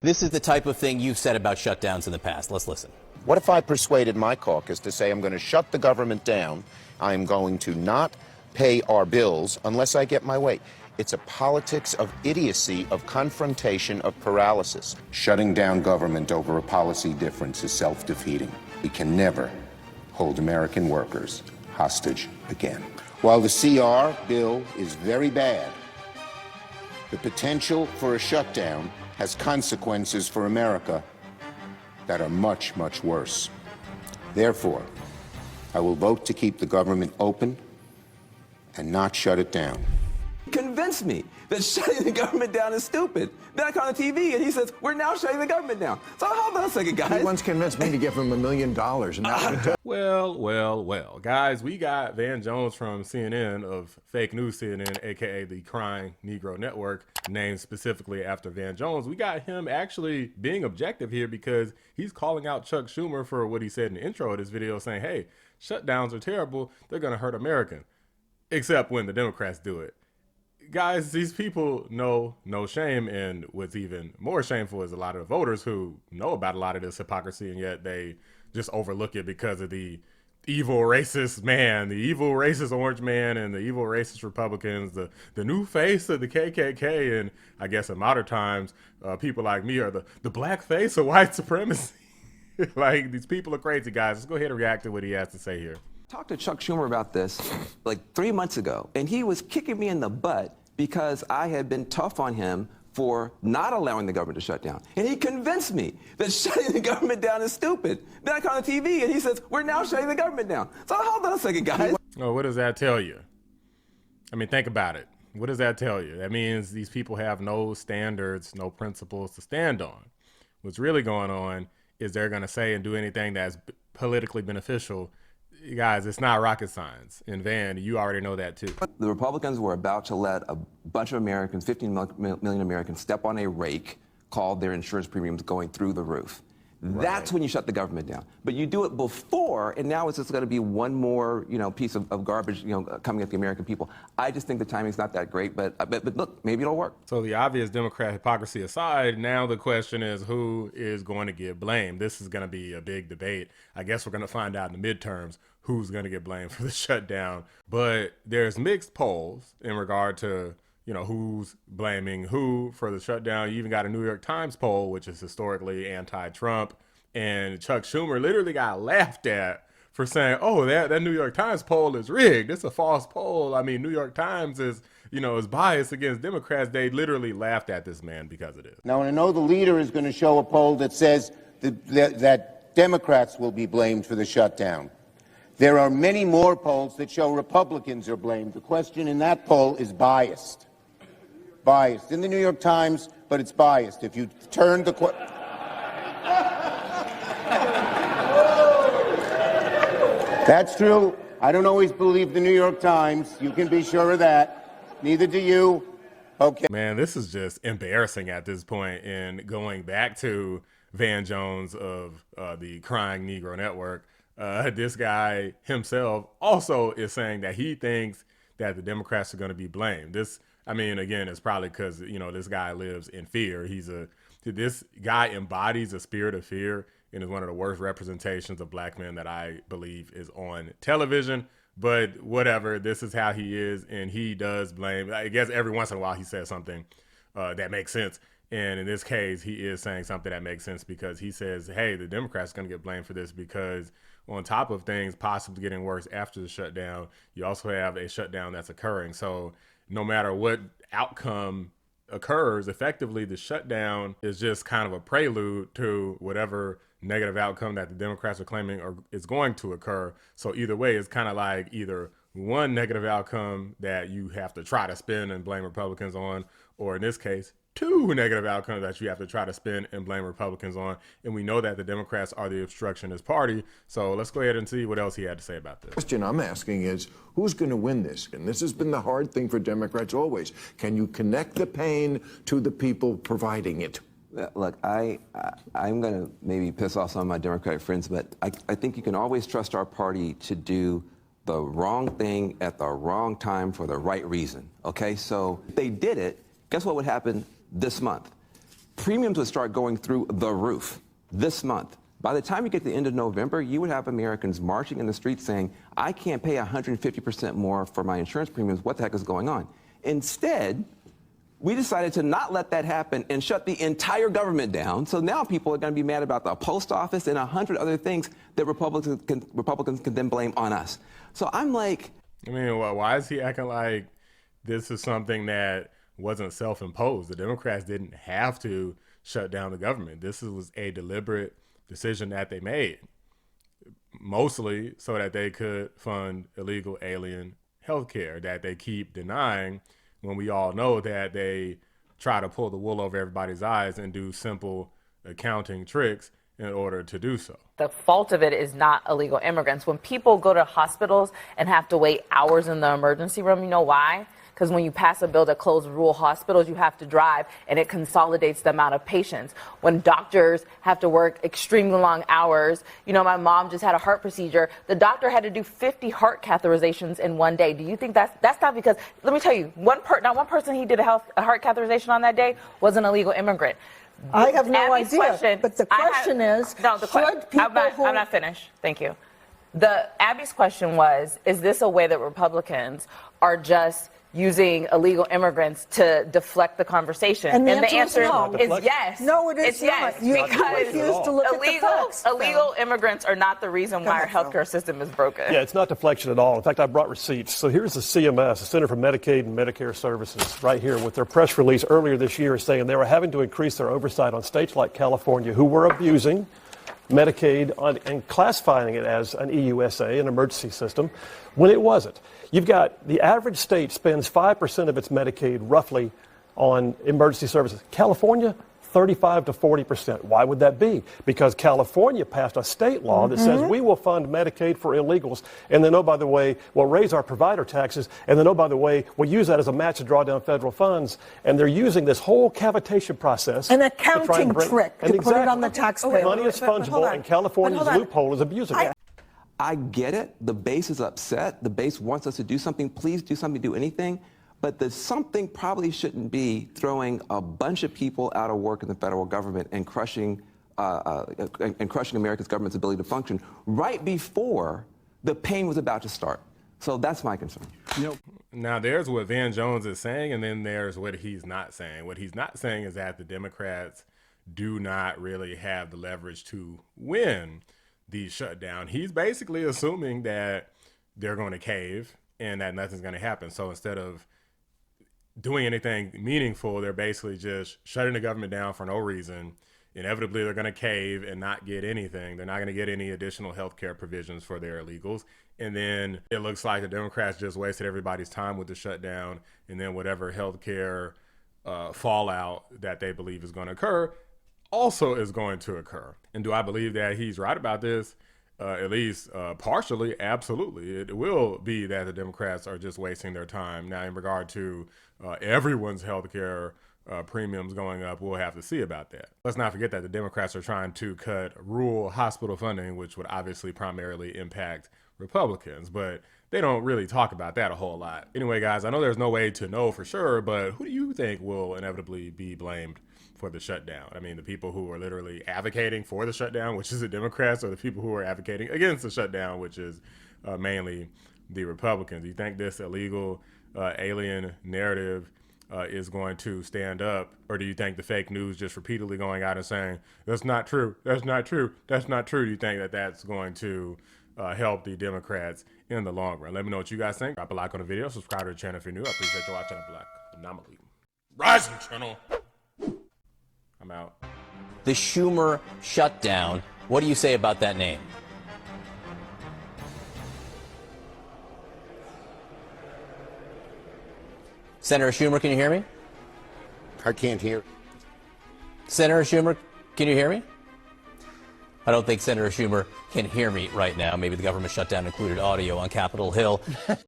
This is the type of thing you've said about shutdowns in the past. Let's listen. What if I persuaded my caucus to say I'm going to shut the government down? I'm going to not pay our bills unless I get my way. It's a politics of idiocy, of confrontation, of paralysis. Shutting down government over a policy difference is self-defeating. We can never hold American workers hostage again. While the CR bill is very bad, the potential for a shutdown has consequences for America that are much, much worse. Therefore, I will vote to keep the government open and not shut it down. Convince me that shutting the government down is stupid. Then I come on TV and he says, we're now shutting the government down. So hold on a second, guys. He once convinced me to give him $1 million. And that Well, guys, we got Van Jones from CNN of fake news CNN, aka the Crying Negro Network, named specifically after Van Jones. We got him actually being objective here because he's calling out Chuck Schumer for what he said in the intro of this video, saying, hey, shutdowns are terrible. They're going to hurt America, except when the Democrats do it. Guys, these people know no shame, and what's even more shameful is a lot of the voters who know about a lot of this hypocrisy, and yet they just overlook it because of the evil racist man, the evil racist orange man, and the evil racist Republicans, the new face of the KKK, and I guess in modern times, people like me are the black face of white supremacy. Like, these people are crazy, guys. Let's go ahead and react to what he has to say here. Talked to Chuck Schumer about this like 3 months ago, and he was kicking me in the butt because I had been tough on him for not allowing the government to shut down. And he convinced me that shutting the government down is stupid. Then I come on TV and he says, we're now shutting the government down. So hold on a second, guys. Oh, what does that tell you? I mean, think about it. What does that tell you? That means these people have no standards, no principles to stand on. What's really going on is they're going to say and do anything that's politically beneficial. Guys, it's not rocket science. And Van, you already know that too. The Republicans were about to let a bunch of Americans, 15 million Americans, step on a rake called their insurance premiums going through the roof. Right. That's when you shut the government down. But you do it before, and now it's just going to be one more, piece of garbage, coming at the American people. I just think the timing's not that great, but look, maybe it'll work. So the obvious Democrat hypocrisy aside, now the question is who is going to get blamed? This is going to be a big debate. I guess we're going to find out in the midterms who's going to get blamed for the shutdown. But there's mixed polls in regard to who's blaming who for the shutdown. You even got a New York Times poll, which is historically anti-Trump. And Chuck Schumer literally got laughed at for saying, oh, that New York Times poll is rigged. It's a false poll. I mean, New York Times is biased against Democrats. They literally laughed at this man because of this. Now, I know the leader is going to show a poll that says that Democrats will be blamed for the shutdown. There are many more polls that show Republicans are blamed. The question in that poll is biased. Biased in the New York Times, but it's biased. If you turn the That's true. I don't always believe the New York Times. You can be sure of that. Neither do you. Okay. Man, this is just embarrassing at this point. And going back to Van Jones of the Crying Negro Network, this guy himself also is saying that he thinks that the Democrats are going to be blamed. Again, it's probably because, this guy lives in fear. This guy embodies a spirit of fear and is one of the worst representations of black men that I believe is on television. But whatever, this is how he is, and he does blame. I guess every once in a while he says something that makes sense. And in this case, he is saying something that makes sense because he says, hey, the Democrats are going to get blamed for this because on top of things possibly getting worse after the shutdown, you also have a shutdown that's occurring. So no matter what outcome occurs, effectively the shutdown is just kind of a prelude to whatever negative outcome that the Democrats are claiming is going to occur. So either way, it's kind of like either one negative outcome that you have to try to spin and blame Republicans on, or in this case, two negative outcomes that you have to try to spin and blame Republicans on. And we know that the Democrats are the obstructionist party. So let's go ahead and see what else he had to say about this. The question I'm asking is, who's going to win this? And this has been the hard thing for Democrats always. Can you connect the pain to the people providing it? Look, I'm going to maybe piss off some of my Democratic friends, but I think you can always trust our party to do the wrong thing at the wrong time for the right reason. Okay, so if they did it, guess what would happen this month? premiums would start going through the roof this month. By the time you get to the end of November, you would have Americans marching in the streets saying, I can't pay 150% more for my insurance premiums. What the heck is going on? Instead, we decided to not let that happen and shut the entire government down. So now people are going to be mad about the post office and 100 other things that Republicans can then blame on us. So I'm like... I mean, why is he acting like this is something that wasn't self-imposed? The Democrats didn't have to shut down the government. This was a deliberate decision that they made, mostly so that they could fund illegal alien health care that they keep denying, when we all know that they try to pull the wool over everybody's eyes and do simple accounting tricks in order to do so. The fault of it is not illegal immigrants. When people go to hospitals and have to wait hours in the emergency room, you know why? Because when you pass a bill that closes rural hospitals, you have to drive, and it consolidates the amount of patients. When doctors have to work extremely long hours, you know, my mom just had a heart procedure. The doctor had to do 50 heart catheterizations in one day. Do you think that's not because, let me tell you, not one person he did a heart catheterization on that day was an illegal immigrant. I have no Abby's idea. Question, but the question is, I'm not finished. Thank you. Abby's question was, is this a way that Republicans are just using illegal immigrants to deflect the conversation? And the answer is yes. No, it is it's not. Yes, You because refuse to look at the facts. illegal immigrants are not the reason why our healthcare system is broken. Yeah, it's not deflection at all. In fact, I brought receipts. So here's the CMS, the Center for Medicaid and Medicare Services, right here with their press release earlier this year saying they were having to increase their oversight on states like California who were abusing Medicaid and classifying it as an EUSA, an emergency system, when it wasn't. You've got the average state spends 5% of its Medicaid roughly on emergency services. California, 35 to 40%. Why would that be? Because California passed a state law that says we will fund Medicaid for illegals, and then, oh, by the way, we'll raise our provider taxes, and then, oh, by the way, we'll use that as a match to draw down federal funds. And they're using this whole cavitation process. An accounting trick to put it on the taxpayer. Money is fungible, and California's loophole is abusing it. I get it. The base is upset. The base wants us to do something. Please do something, do anything. But the something probably shouldn't be throwing a bunch of people out of work in the federal government and crushing America's government's ability to function right before the pain was about to start. So that's my concern. Now, there's what Van Jones is saying, and then there's what he's not saying. What he's not saying is that the Democrats do not really have the leverage to win the shutdown. He's basically assuming that they're going to cave and that nothing's going to happen. So instead of doing anything meaningful, they're basically just shutting the government down for no reason. Inevitably, they're going to cave and not get anything. They're not going to get any additional health care provisions for their illegals. And then it looks like the Democrats just wasted everybody's time with the shutdown. And then whatever health care fallout that they believe is going to occur also is going to occur. And do I believe that he's right about this? At least partially, absolutely. It will be that the Democrats are just wasting their time. Now, in regard to everyone's health care premiums going up, we'll have to see about that. Let's not forget that the Democrats are trying to cut rural hospital funding, which would obviously primarily impact Republicans, but they don't really talk about that a whole lot. Anyway, guys, I know there's no way to know for sure, but who do you think will inevitably be blamed for the shutdown? I mean, the people who are literally advocating for the shutdown, which is the Democrats, or the people who are advocating against the shutdown, which is mainly the Republicans? Do you think this illegal alien narrative is going to stand up, or do you think the fake news just repeatedly going out and saying, that's not true, that's not true, that's not true? Do you think that that's going to help the Democrats in the long run? Let me know what you guys think. Drop a like on the video, subscribe to the channel if you're new. I appreciate you watching the Black Anomaly Rising channel. I'm out. The Schumer shutdown. What do you say about that name? Senator Schumer, can you hear me? I can't hear. Senator Schumer, can you hear me? I don't think Senator Schumer can hear me right now. Maybe the government shutdown included audio on Capitol Hill.